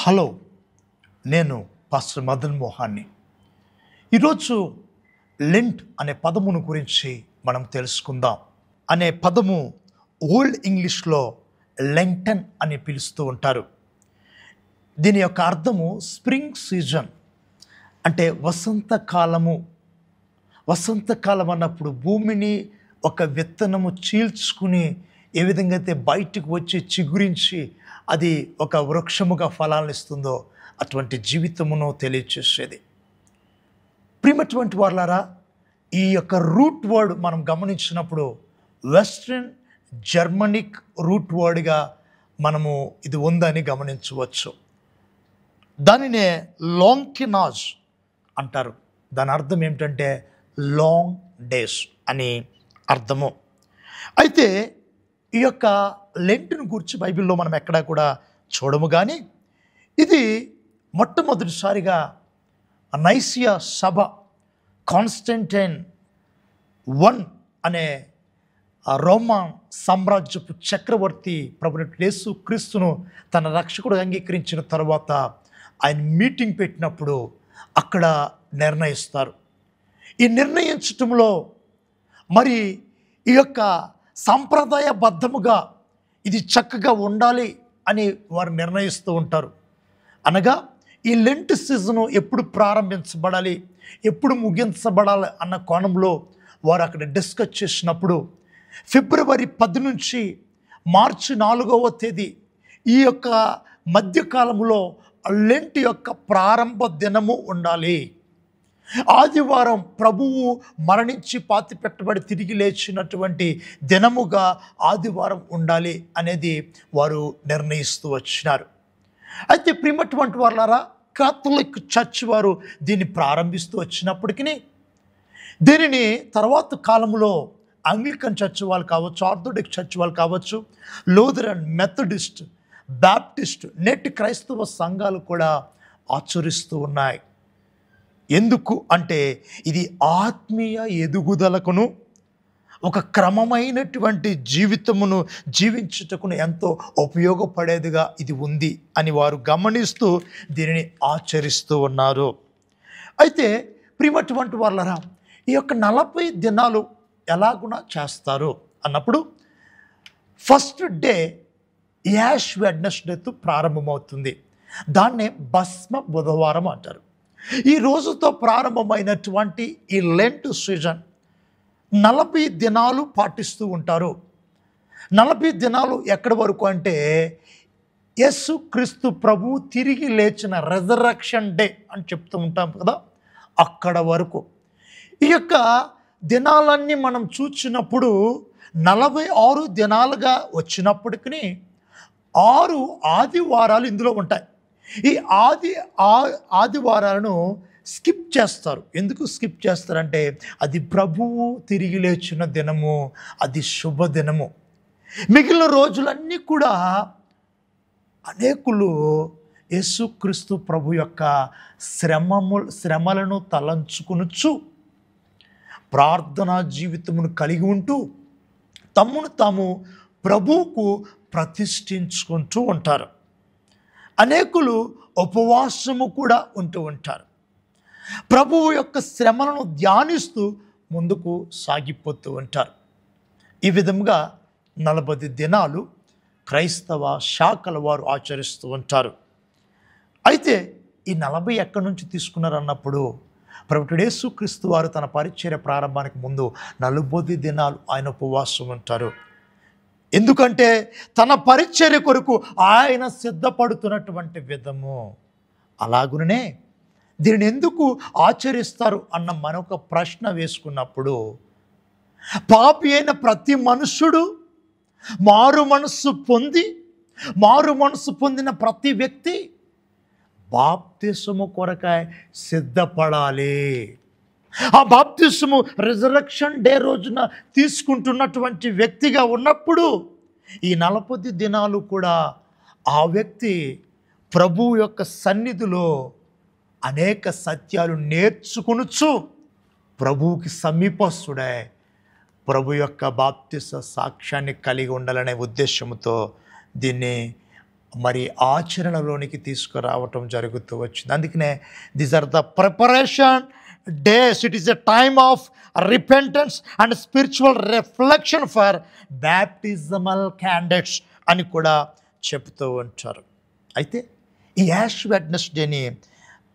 Hello, నేను pastor Madan మోహాన్ని. ఈరోజు లెంట్ అనే పదమును గురించి మనం తెలుసుకుందాం. అనే పదము ఓల్డ్ ఇంగ్లీష్లో లెంటన్ అని పిలుస్తూ ఉంటారు. దీని యొక్క అర్థము స్ప్రింగ్ సీజన్, అంటే వసంతకాలము. వసంతకాలం అన్నప్పుడు భూమిని ఒక విత్తనము చీల్చుకుని ఏ విధంగా అయితే బయటకు వచ్చి చిగురించి అది ఒక వృక్షముగా ఫలాలను ఇస్తుందో అటువంటి జీవితమును తెలియచేసేది. ప్రియమైనటువంటి వాళ్ళారా, ఈ యొక్క రూట్ వర్డ్ మనం గమనించినప్పుడు వెస్ట్రన్ జర్మనిక్ రూట్ వర్డ్గా మనము ఇది ఉందని గమనించవచ్చు. దానినే లాంకినాజ్ అంటారు. దాని అర్థం ఏమిటంటే లాంగ్ డేస్ అని అర్థము. అయితే ఈ యొక్క లెంట్ను గురించి బైబిల్లో మనం ఎక్కడా కూడా చూడము, కానీ ఇది మొట్టమొదటిసారిగా నైసియా సభ కాన్స్టంటైన్ I అనే రోమా సామ్రాజ్యపు చక్రవర్తి ప్రభువైన యేసు క్రీస్తును తన రక్షకుడు అంగీకరించిన తర్వాత ఆయన మీటింగ్ పెట్టినప్పుడు అక్కడ నిర్ణయిస్తారు. ఈ నిర్ణయించటంలో మరి ఈ యొక్క సాంప్రదాయబద్ధముగా ఇది చక్కగా ఉండాలి అని వారు నిర్ణయిస్తూ ఉంటారు. అనగా ఈ లెంట్ సీజను ఎప్పుడు ప్రారంభించబడాలి, ఎప్పుడు ముగించబడాలి అన్న కోణంలో వారు అక్కడ డిస్కస్ చేసినప్పుడు ఫిబ్రవరి 10 నుంచి మార్చి 4వ తేదీ ఈ యొక్క మధ్యకాలంలో లెంట్ యొక్క ప్రారంభ దినము ఉండాలి. ఆదివారం ప్రభువు మరణించి పాతిపెట్టబడి తిరిగి లేచినటువంటి దినముగా ఆదివారం ఉండాలి అనేది వారు నిర్ణయిస్తూ వచ్చినారు. అయితే ప్రియమైనటువంటి వాళ్ళారా, కాథలిక్ చర్చ్ వారు దీన్ని ప్రారంభిస్తూ వచ్చినప్పటికీ దీనిని తర్వాత కాలంలో అంగ్లికన్ చర్చ్ వాళ్ళు కావచ్చు, ఆర్థోడాక్స్ చర్చ్ వాళ్ళు కావచ్చు, లూథరన్, మెథడిస్ట్, బాప్టిస్ట్, నేటి క్రైస్తవ సంఘాలు కూడా ఆచరిస్తూ ఉన్నాయి. ఎందుకు అంటే ఇది ఆత్మీయ ఎదుగుదలకును ఒక క్రమమైనటువంటి జీవితమును జీవించుటకును ఎంతో ఉపయోగపడేదిగా ఇది ఉంది అని వారు గమనిస్తూ దీనిని ఆచరిస్తూ ఉన్నారు. అయితే ప్రియమైనటువంటి వాళ్ళరా, ఈ యొక్క 40 దినాలు ఎలాగునా చేస్తారు అన్నప్పుడు ఫస్ట్ డే యాష్ వెడ్నెస్డేతో ప్రారంభమవుతుంది. దాన్నే భస్మ బుధవారం అంటారు. ఈ రోజుతో ప్రారంభమైనటువంటి ఈ లెంట్ సీజన్ 40 దినాలు పాటిస్తూ ఉంటారు. 40 దినాలు ఎక్కడి వరకు అంటే యేసు క్రీస్తు ప్రభువు తిరిగి లేచిన రెజరక్షన్ డే అని చెప్తూ ఉంటాం కదా, అక్కడ వరకు. ఈ యొక్క దినాలన్నీ మనం చూసినప్పుడు 46 దినాలుగా వచ్చినప్పటికీ 6 ఆదివారాలు ఇందులో ఉంటాయి. ఈ ఆదివారాలను స్కిప్ చేస్తారు. ఎందుకు స్కిప్ చేస్తారంటే అది ప్రభువు తిరిగి లేచిన దినము, అది శుభదినము. మిగిలిన రోజులన్నీ కూడా అనేకులు యేసుక్రీస్తు ప్రభు యొక్క శ్రమలను తలంచుకునుచు ప్రార్థనా జీవితమును కలిగి ఉంటూ తమ్మును తాము ప్రభువుకు ప్రతిష్ఠించుకుంటూ ఉంటారు. అనేకులు ఉపవాసము కూడా ఉంటూ ఉంటారు. ప్రభువు యొక్క శ్రమలను ధ్యానిస్తూ ముందుకు సాగిపోతూ ఉంటారు. ఈ విధంగా 40 దినాలు క్రైస్తవ శాఖల వారు ఆచరిస్తూ ఉంటారు. అయితే ఈ 40 ఎక్కడి నుంచి తీసుకున్నారు అన్నప్పుడు ప్రభువుడు యేసుక్రీస్తు వారు తన పరిచర్య ప్రారంభానికి ముందు 40 దినాలు ఆయన ఉపవాసం ఉంటారు. ఎందుకంటే తన పరిచర్య కొరకు ఆయన సిద్ధపడుతున్నటువంటి విధము. అలాగునే దీనిని ఎందుకు ఆచరిస్తారు అన్న మనొక ప్రశ్న వేసుకున్నప్పుడు పాపి అయిన ప్రతి మనుష్యుడు మారు మనస్సు పొందిన ప్రతి వ్యక్తి బాప్తిసము కొరకై సిద్ధపడాలి. ఆ బాప్తిసము రిజరక్షన్ డే రోజున తీసుకుంటున్నటువంటి వ్యక్తిగా ఉన్నప్పుడు ఈ 40 దినాలు కూడా ఆ వ్యక్తి ప్రభువు యొక్క సన్నిధిలో అనేక సత్యాలు నేర్చుకొనుచు ప్రభువుకి సమీపస్తుడై ప్రభు యొక్క బాప్తిస సాక్ష్యాన్ని కలిగి ఉండాలనే ఉద్దేశంతో దీన్ని మరి ఆచరణలోనికి తీసుకురావటం జరుగుతూ వచ్చింది. అందుకనే these are the preparation days. It is a time of repentance and spiritual reflection for baptismal candidates అని కూడా చెప్తూ ఉంటారు. అయితే ఈ యాష్ వెడ్నెస్డేని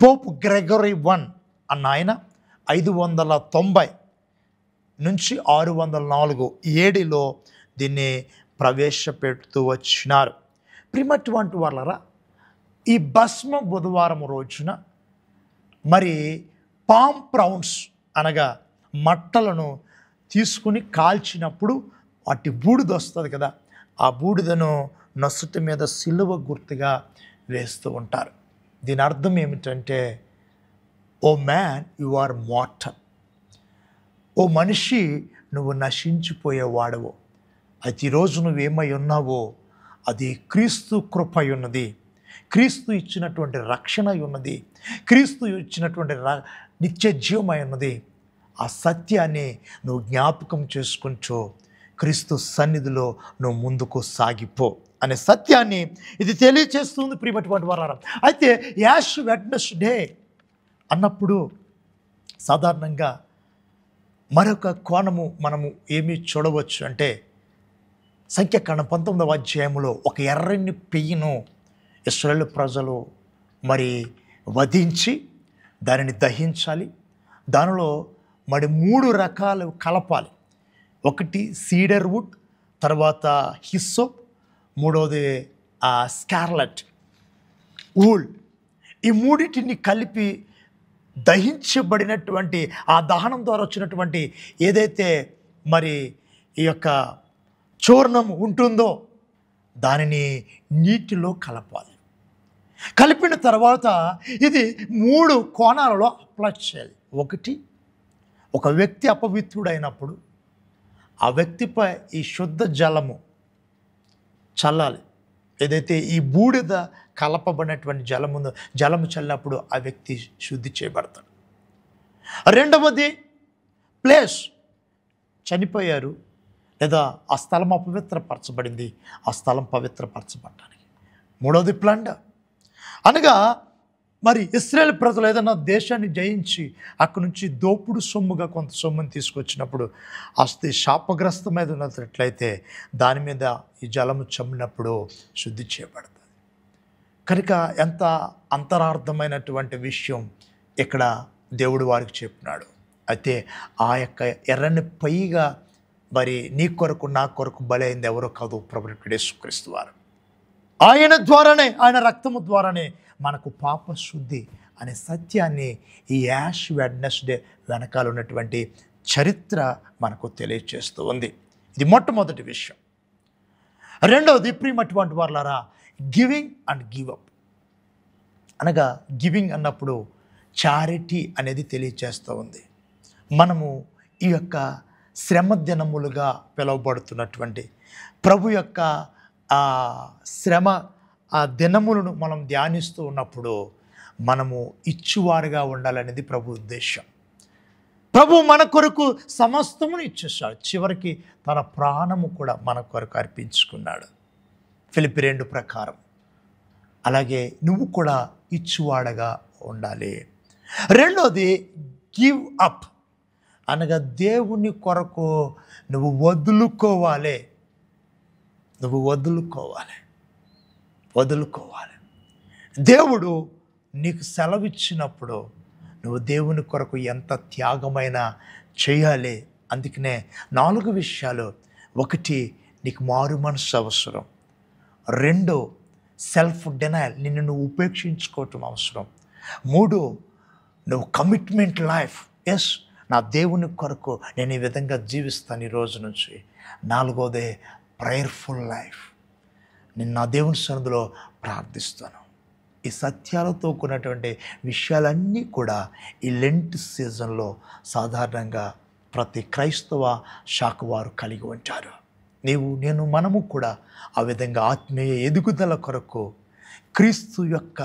పోప్ గ్రెగరీ I అన్న ఆయన 590 నుంచి 604 ఏడిలో దీన్ని ప్రవేశపెడుతూ వచ్చినారు. ప్రియమైనటువంటి వాళ్ళరా, ఈ భస్మ బుధవారం రోజున మరి పామ్ ప్రౌన్స్ అనగా మట్టలను తీసుకుని కాల్చినప్పుడు వాటి బూడిద వస్తుంది కదా, ఆ బూడిదను నొసటి మీద సిలువ గుర్తుగా వేస్తూ ఉంటారు. దీని అర్థం ఏమిటంటే, ఓ మ్యాన్ యు ఆర్ మార్టర్, ఓ మనిషి నువ్వు నశించిపోయేవాడవు. అయితే ఈరోజు నువ్వేమై ఉన్నావో అది క్రీస్తు కృప ఉన్నది, క్రీస్తు ఇచ్చినటువంటి రక్షణ ఉన్నది, క్రీస్తు ఇచ్చినటువంటి నిత్య జీవమై ఉన్నది. ఆ సత్యాన్ని నువ్వు జ్ఞాపకం చేసుకుంటూ క్రీస్తు సన్నిధిలో నువ్వు ముందుకు సాగిపో అనే సత్యాన్ని ఇది తెలియచేస్తుంది. ప్రియమైనటువంటి వారు, అయితే యాష్ వెడ్నెస్డే అన్నప్పుడు సాధారణంగా మరొక కోణము మనము ఏమి చూడవచ్చు అంటే, సంఖ్యాకాండం 19వ అధ్యాయంలో ఒక ఎర్రని పెయ్యను ఇశ్రాయేలు ప్రజలు మరి వధించి దానిని దహించాలి. దానిలో మరి 3 రకాలు కలపాలి. ఒకటి సీడర్ వుడ్, తర్వాత హిస్సోప్, మూడవది స్కార్లెట్ ఊల్. ఈ మూడింటిని కలిపి దహించబడినటువంటి ఆ దహనం ద్వారా వచ్చినటువంటి ఏదైతే మరి ఈ యొక్క చూర్ణం ఉంటుందో దానిని నీటిలో కలపాలి. కలిపిన తర్వాత ఇది 3 కోణాలలో అప్లై చేయాలి. ఒకటి, ఒక వ్యక్తి అపవిత్రుడైనప్పుడు ఆ వ్యక్తిపై ఈ శుద్ధ జలము చల్లాలి. ఏదైతే ఈ బూడిద కలపబడినటువంటి జలము చల్లినప్పుడు ఆ వ్యక్తి శుద్ధి చేయబడతాడు. రెండవది, ప్లేస్ చనిపోయారు లేదా ఆ స్థలం అపవిత్రపరచబడింది, ఆ స్థలం పవిత్రపరచబడటానికి. మూడవది ప్లండర్, అనగా మరి ఇశ్రాయేలు ప్రజలు ఏదైనా దేశాన్ని జయించి అక్కడి నుంచి దోపుడు సొమ్ముగా కొంత సొమ్ముని తీసుకొచ్చినప్పుడు అస్తి శాపగ్రస్తమైన ఉన్నట్లయితే దాని మీద ఈ జలము చమ్మినప్పుడు శుద్ధి చేయబడుతుంది. కనుక ఎంత అంతరార్థమైనటువంటి విషయం ఇక్కడ దేవుడు వారికి చెప్పినాడు. అయితే ఆ యొక్క ఎర్రని పైగా మరి నీ కొరకు నా కొరకు బలైంది ఎవరో కాదు, ప్రభువు యేసుక్రీస్తు వారు. ఆయన ద్వారానే, ఆయన రక్తము ద్వారానే మనకు పాప శుద్ధి అనే సత్యాన్ని ఈ యాష్ వెడ్నెస్డే వెనకాల ఉన్నటువంటి చరిత్ర మనకు తెలియజేస్తూ ఉంది. ఇది మొట్టమొదటి విషయం. రెండవది, ప్రియమైనటువంటి వారులారా, గివింగ్ అండ్ గివ్ అప్. అనగా గివింగ్ అన్నప్పుడు చారిటీ అనేది తెలియజేస్తూ ఉంది. మనము ఈ యొక్క శ్రమ దినములుగా పిలువబడుతున్నటువంటి ప్రభు యొక్క శ్రమ దినములను మనం ధ్యానిస్తూ ఉన్నప్పుడు మనము ఇచ్చువారుగా ఉండాలనేది ప్రభు ఉద్దేశం. ప్రభు మన కొరకు సమస్తమును ఇచ్చేసాడు, చివరికి తన ప్రాణము కూడా మన కొరకు అర్పించుకున్నాడు ఫిలిప్పీ 2 ప్రకారం. అలాగే నువ్వు కూడా ఇచ్చువాడగా ఉండాలి. రెండోది, గివ్ అప్, అనగా దేవుని కొరకు నువ్వు వదులుకోవాలి. దేవుడు నీకు సెలవిచ్చినప్పుడు నువ్వు దేవుని కొరకు ఎంత త్యాగమైనా చేయాలి. అందుకనే 4 విషయాలు. ఒకటి, నీకు మారు మనసు అవసరం. 2, సెల్ఫ్ డినయల్, నిన్ను నువ్వు ఉపేక్షించుకోవటం అవసరం. 3, నువ్వు కమిట్మెంట్ లైఫ్, ఎస్ నా దేవుని కొరకు నేను ఈ విధంగా జీవిస్తాను ఈ రోజు నుంచి. 4వది, ప్రేయర్ఫుల్ లైఫ్, నేను నా దేవుని సన్నిధిలో ప్రార్థిస్తాను. ఈ సత్యాలతో కూడినటువంటి విషయాలన్నీ కూడా ఈ లెంట్ సీజన్లో సాధారణంగా ప్రతి క్రైస్తవ శాఖ వారు కలిగి ఉంటారు. మనము కూడా ఆ విధంగా ఆత్మీయ ఎదుగుదల కొరకు, క్రీస్తు యొక్క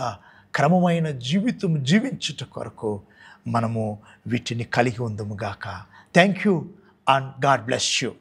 క్రమమైన జీవితం జీవించుట కొరకు మనము వీటిని కలిగి ఉందముగాక. Thank you and God bless you.